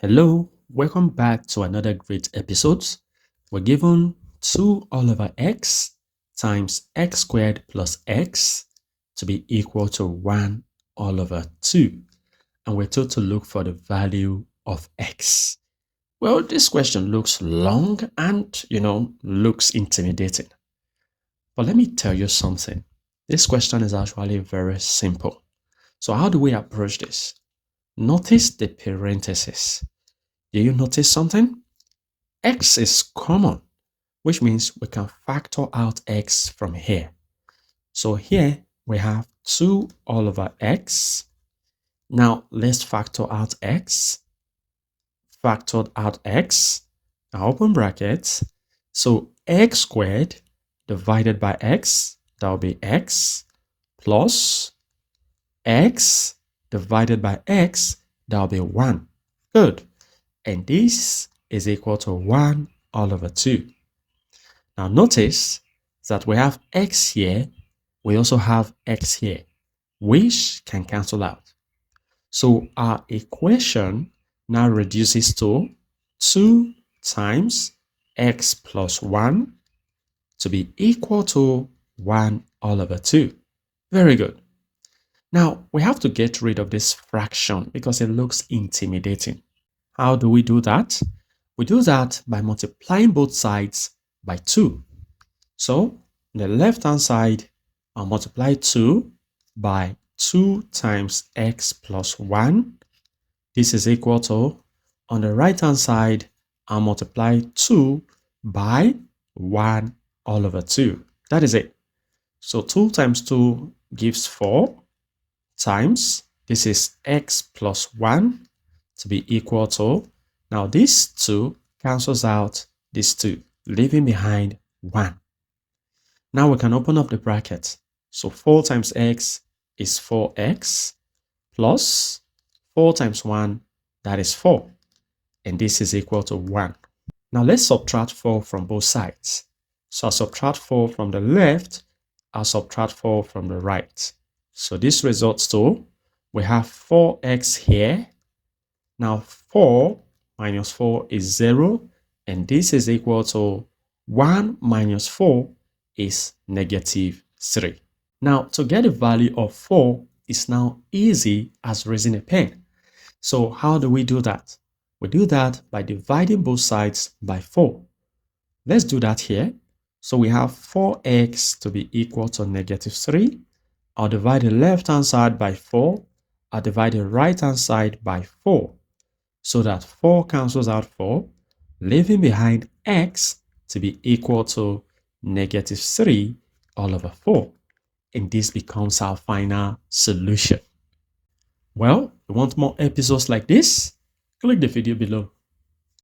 Hello, welcome back to another great episode. We're given 2 all over x times x squared plus x to be equal to 1 all over 2. And we're told to look for the value of x. Well, this question looks long and, looks intimidating. But let me tell you something. This question is actually very simple. So how do we approach this? Notice the parentheses. Do you notice something? X is common, which means we can factor out x from here. So here we have 2 all over x. Now let's factor out x. Factored out x. Now open brackets. So x squared divided by x, that will be x, plus x divided by x, that will be 1. Good. And this is equal to 1 all over 2. Now notice that we have x here, we also have x here, which can cancel out. So our equation now reduces to 2 times x plus 1 to be equal to 1 all over 2. Very good. Now we have to get rid of this fraction because it looks intimidating. How do we do that? We do that by multiplying both sides by 2. So, on the left-hand side, I'll multiply 2 by 2 times x plus 1. This is equal to, on the right-hand side, I'll multiply 2 by 1 all over 2. That is it. So 2 times 2 gives 4 times, this is x plus 1 to be equal to, now this 2 cancels out this 2, leaving behind 1. Now we can open up the bracket. So 4 times x is 4x plus 4 times 1, that is 4. And this is equal to 1. Now let's subtract 4 from both sides. So I'll subtract 4 from the left, I'll subtract 4 from the right. So this results to, we have 4x here. Now 4 minus 4 is 0, and this is equal to 1 minus 4 is negative 3. Now to get the value of 4 is now easy as raising a pen. So how do we do that? We do that by dividing both sides by 4. Let's do that here. So we have 4x to be equal to negative 3. I'll divide the left hand side by 4. I'll divide the right hand side by 4. So that 4 cancels out 4, leaving behind x to be equal to negative 3 all over 4. And this becomes our final solution. Well, if you want more episodes like this? Click the video below.